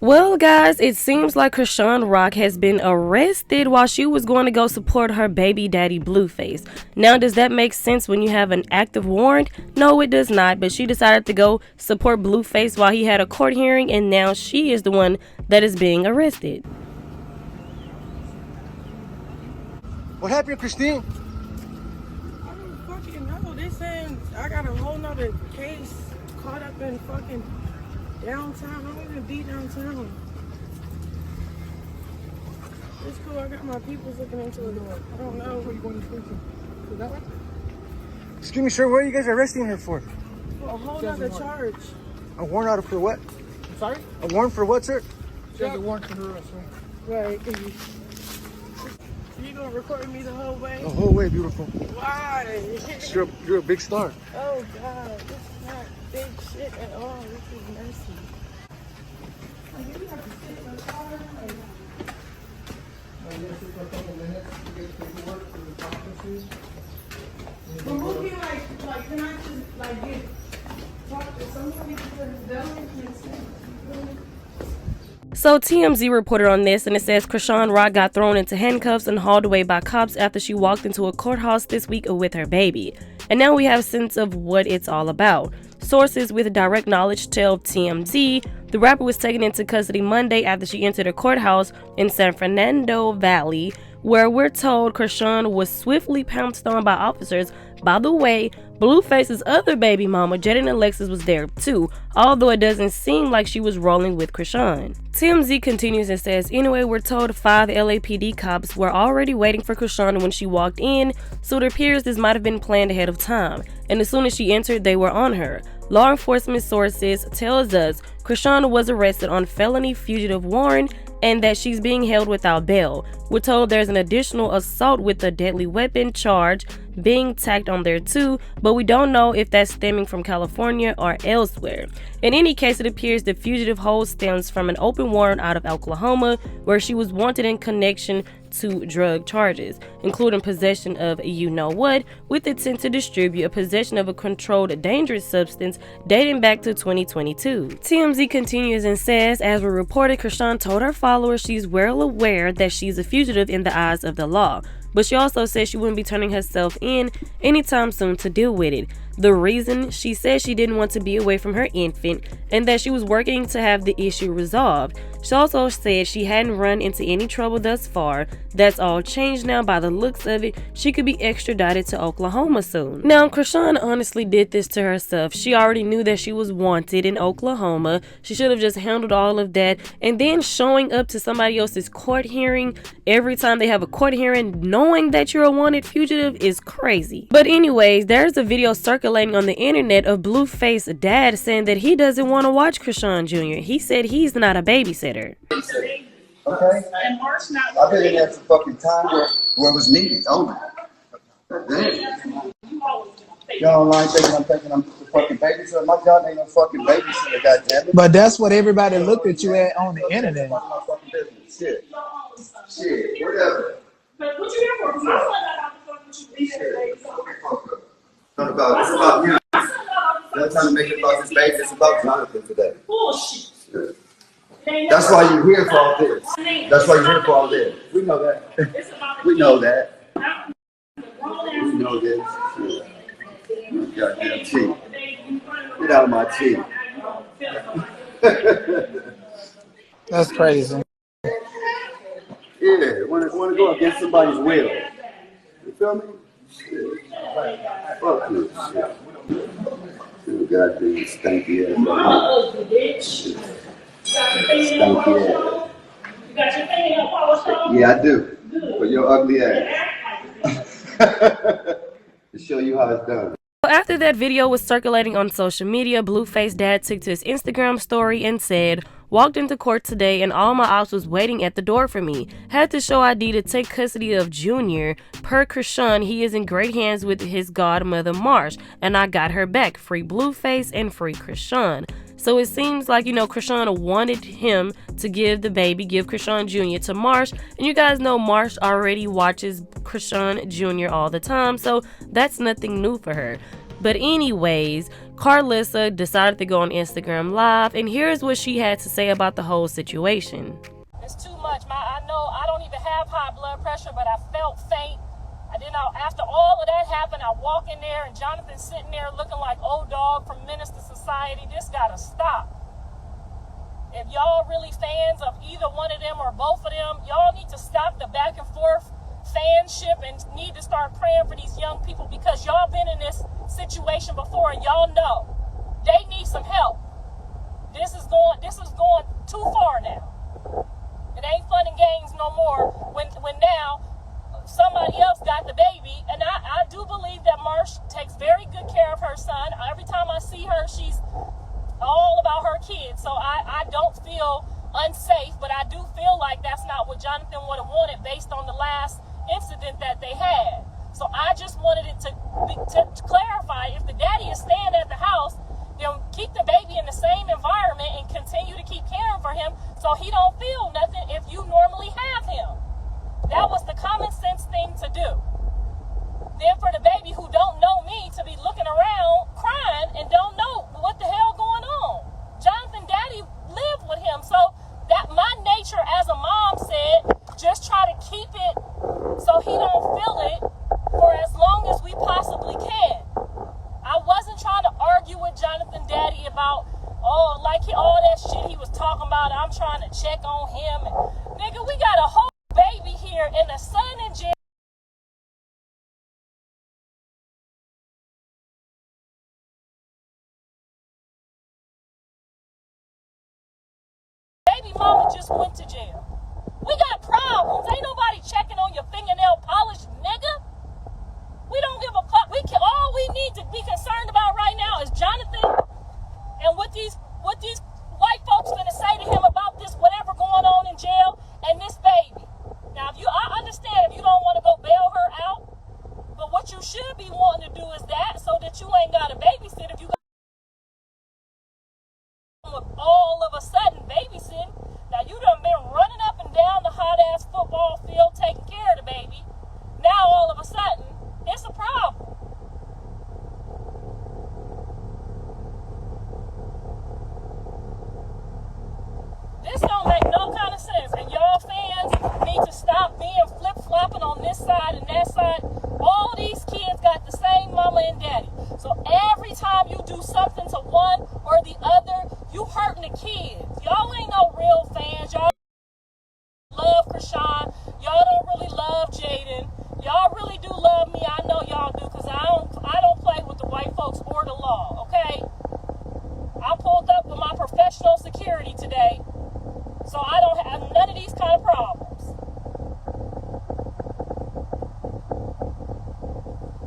Well, guys, it seems like Chriseanrock has been arrested while she was going to go support her baby daddy Blueface. Now, does that make sense when you have an active warrant? No, it does not, but she decided to go support Blueface while he had a court hearing, and now she is the one that is being arrested. What happened, Christine? I don't fucking know. They saying I got a whole nother case caught up in fucking downtown. I don't even be downtown. It's cool. I got my peoples looking into it. I don't know. Where are you going to prison? That way? Excuse me, sir. What are you guys arresting her for? For a whole nother charge. A warrant out for what? I'm sorry? A warrant for what, sir? She has a warrant for her arrest, right? You gonna record me the whole way? The whole way, beautiful. Why? You're a big star. Oh God, this is not big shit at all. This is messy. You have to sit in the car. But who can like can I just talk to somebody because that don't make sense. So TMZ reported on this, and it says Chriseanrock got thrown into handcuffs and hauled away by cops after she walked into a courthouse this week with her baby. And now we have a sense of what it's all about. Sources with direct knowledge tell TMZ the rapper was taken into custody Monday after she entered a courthouse in San Fernando Valley, where we're told Chrisean was swiftly pounced on by officers. By the way, Blueface's other baby mama, Jaden Alexis, was there too, although it doesn't seem like she was rolling with Chrisean. TMZ continues and says, anyway, we're told 5 LAPD cops were already waiting for Chrisean when she walked in, so it appears this might have been planned ahead of time, and as soon as she entered, they were on her. Law enforcement sources tells us Chrisean was arrested on felony fugitive warrant and that she's being held without bail. We're told there's an additional assault with a deadly weapon charge being tacked on there too, but we don't know if that's stemming from California or elsewhere. In any case, it appears the fugitive hold stems from an open warrant out of Oklahoma, where she was wanted in connection to drug charges, including possession of you-know-what with intent to distribute, a possession of a controlled dangerous substance dating back to 2022. TMZ continues and says, as we reported, Chrisean told her followers she's well aware that she's a fugitive in the eyes of the law, but she also said she wouldn't be turning herself in anytime soon to deal with it. The reason, she said she didn't want to be away from her infant and that she was working to have the issue resolved. She also said she hadn't run into any trouble thus far. That's all changed now by the looks of it. She could be extradited to Oklahoma soon. Now, Chrisean honestly did this to herself. She already knew that she was wanted in Oklahoma. She should have just handled all of that, and then showing up to somebody else's court hearing every time they have a court hearing knowing that you're a wanted fugitive is crazy. But anyways, there's a video circulating on the internet of Blueface Dad saying that he doesn't want to watch Chrisean Jr. He said he's not a babysitter. Okay. I've been in there for fucking time where it was needed. Oh, damn. Y'all online thinking I'm the fucking babysitter. My job ain't no fucking babysitter, goddammit. But that's what everybody looked at you at on the internet. Shit, whatever. But what you here for? Because I found out how the fuck you leave it. It's about you. They're trying to make it about this baby. It's about Jonathan today. Bullshit. That's why you're here for all this. That's why you're here for all this. We know that. We know that. We know this. Goddamn teeth. Get out of my teeth. That's crazy. Yeah, want to go against somebody's will. You feel me? Shit. Fuck this shit. You goddamn stanky ass. Stanky ass. Yeah, I do. For your ugly ass. To show you how it's done. After that video was circulating on social media, Blueface Dad took to his Instagram story and said, walked into court today and all my ops was waiting at the door for me. Had to show ID to take custody of Junior. Per Chrisean, he is in great hands with his godmother Marsh, and I got her back. Free Blueface and free Chrisean. So it seems like, Chrisean wanted him to give Chrisean Jr. to Marsh. And you guys know Marsh already watches Chrisean Jr. all the time, so that's nothing new for her. But anyways, Karlissa decided to go on Instagram Live, and here's what she had to say about the whole situation. It's too much, I know I don't even have high blood pressure, but I felt faint. I didn't know. After all of that happened, I walk in there and Jonathan's sitting there looking like old dog from Menace to Society. This gotta stop. If y'all really fans of either one of them or both of them, y'all need to stop the back and forth fanship and need to start praying for these young people, because y'all been in this situation before and y'all know they need some help. This is going too far now. It ain't fun and games no more when now somebody else got the baby. And I do believe that Marsh takes very good care of her son. Every time I see her, she's all about her kids. So I don't feel unsafe, but I do feel like that's not what Jonathan would have wanted based on the last incident that they had. So I just wanted it to clarify, if the daddy is staying at the house, then keep the baby in the same environment and continue to keep caring for him so he don't feel nothing if you normally have him. That was the common sense thing to do. Then for the baby who don't know me to be looking around crying and don't know what the hell going on. Jonathan daddy lived with him, so that my nature as a mom said, just try to keep it so he don't feel it for as long as we possibly can. I wasn't trying to argue with Jonathan daddy about all that shit he was talking about. I'm trying to check on him. And, nigga, we got a whole baby here and the son in jail. Baby mama just went to jail. We got problems. Ain't nobody checking on your fingernail polish, nigga. We don't give a fuck. All we need to be concerned about right now is Jonathan and what these white folks gonna say to him about this whatever going on in jail and this baby. Now, I understand if you don't want to go bail her out, but what you should be wanting to do is that, so that you ain't got to babysit. If you got all of a sudden babysitting, now you done been running up and down the hot ass football field taking care of the baby. Now all of a sudden it's a problem. This don't make no kind of sense, and y'all fans need to stop being flip-flopping on this side and that side. All these kids got the same mama and daddy. So every time you do something to one or the other, you hurting the kids. Y'all ain't no real fans. Y'all love Chrisean. Y'all don't really love Jaden. Y'all really do love me. I know y'all do, because I don't play with the white folks or the law, okay? I pulled up with my professional security today, so I don't have none of these kind of problems.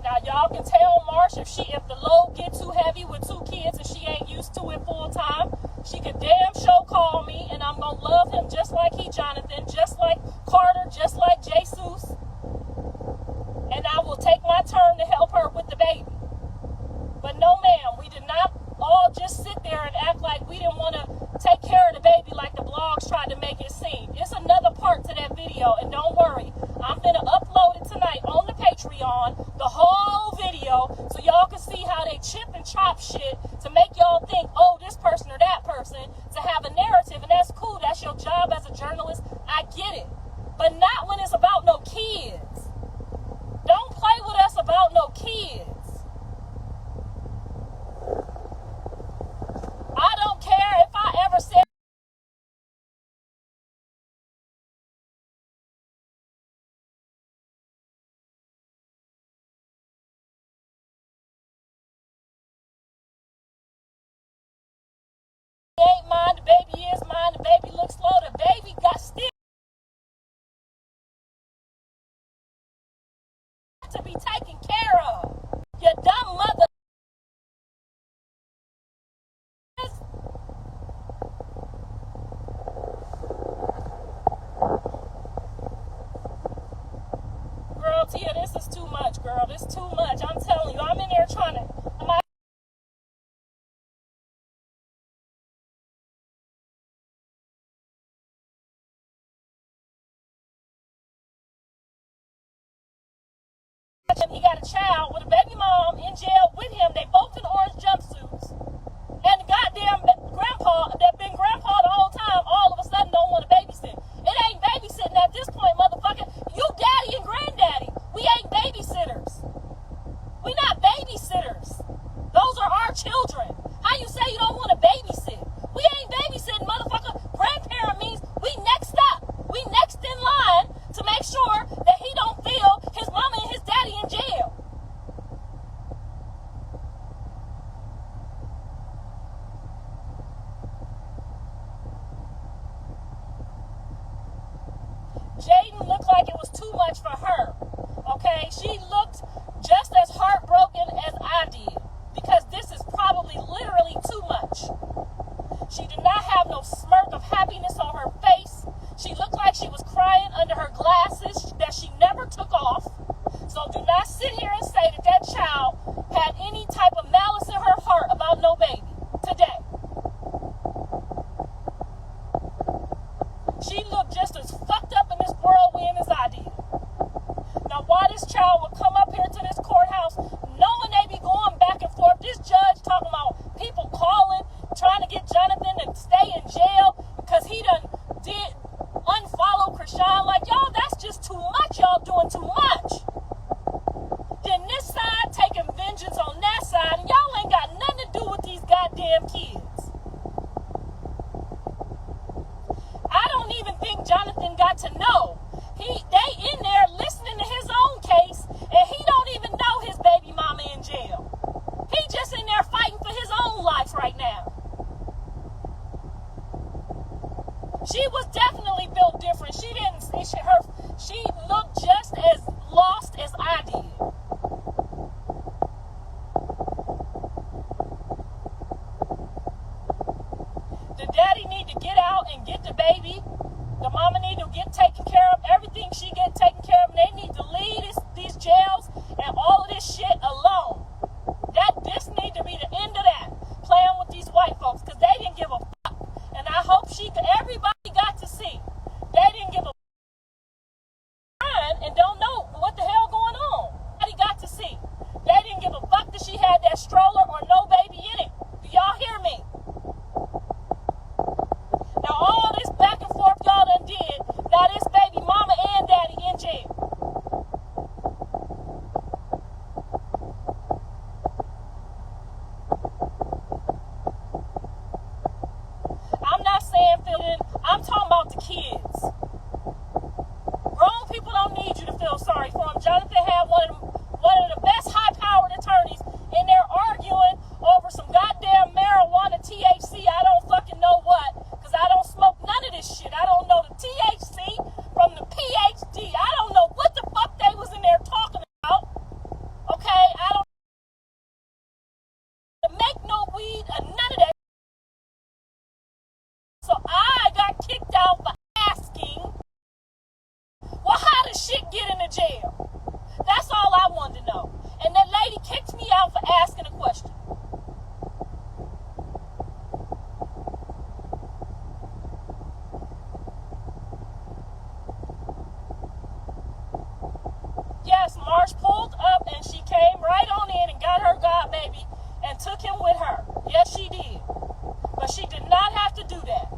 Now y'all can tell Marsh if the load get too heavy with 2 kids and she ain't used to it full time, she could damn sure call me, and I'm gonna love him just like Jonathan, just like Carter, just like Jesus, and I will take my turn to help her with the baby. But no ma'am, we did not all just sit there and act like we didn't want to take care of the baby like the blogs tried to make it seem. It's another part to that video, and don't worry, I'm gonna upload it tonight on the Patreon, the whole video, so y'all can see how they chip and chop shit to make y'all think, oh, this person or that person, to have a narrative, and that's cool. That's your job as a journalist. I get it, but not when it's about no kids. Don't play with us about no kids. I don't care if I ever said ain't mine, the baby is mine, the baby looks slow, the baby got still to be taken care of. Your dumb mother. Girl, Tia, this is too much, girl. This is too much. I'm telling you, I'm in there trying to. He got a child with a baby mom in jail with him. They both in orange jumpsuits. And the goddamn grandpa that been grandpa the whole time all of a sudden don't want to babysit. It ain't babysitting at this point, motherfucker. You daddy and granddaddy. We ain't babysitters. We not babysitters. Those are our children. How you say you don't want to babysit? We ain't babysitting, motherfucker. Grandparent means we next up. We next in line to make sure that he don't feel his mama and his daddy in jail. Jaden looked like it was too much for her. Okay, she looked just as heartbroken as I did, because this is probably literally too much. She did not have no smirk of happiness on her face. She looked like she was crying under her glasses that she never took off. So do not sit here and say that that child had any type of malice in her heart about no baby today. She looked just as fucked up in this whirlwind as I did. Now, why this child would come up here to this courthouse knowing they be going back and forth, this judge talking about people calling, trying to get Jonathan to stay in jail because he done did unfollow Chrisean. Like, y'all, that's just too much. Y'all doing too much. Then this side taking vengeance on that side, and y'all ain't got nothing to do with these goddamn kids. I don't even think Jonathan got to know. They in there listening to his own case, and he don't even know his baby mama in jail. He just in there fighting for his own life right now. She was definitely built different. She didn't. She looked just as lost as I did. The daddy need to get out and get the baby. The mama need to get taken care of. Everything she get taken care of. And they need to leave these jails and all of this shit alone. This need to be the end of that. Playing with these white folks, because they didn't give a fuck. And I hope everybody got to see. They didn't give a fuck and don't know what the hell going on. Everybody got to see. They didn't give a fuck that she had that stroller or no baby in it. Do y'all hear me? Now all this back and forth y'all done did, now this baby mama and daddy in jail. I'm not saying feeling, I'm talking about the kids. Grown people don't need you to feel sorry for them. Jonathan had one of the best high-powered attorneys in there arguing over some goddamn marijuana, THC, I don't fucking know what, because I don't smoke none of this shit. I don't know the THC from the PhD. I don't know what the fuck they was in there talking about. Okay, I don't make no weed or none of that. So I got kicked out for asking, well, how does shit get into jail? That's all I wanted to know. And that lady kicked me out for asking a question. Yes, Marsh pulled up and she came right on in and got her godbaby and took him with her. Yes, she did. But she did not have to do that.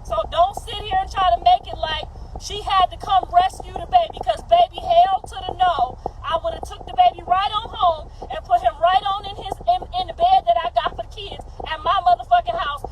So don't sit here and try to make it like she had to come rescue the baby, because baby, hell to the no. I would have took the baby right on home and put him right on in the bed that I got for the kids at my motherfucking house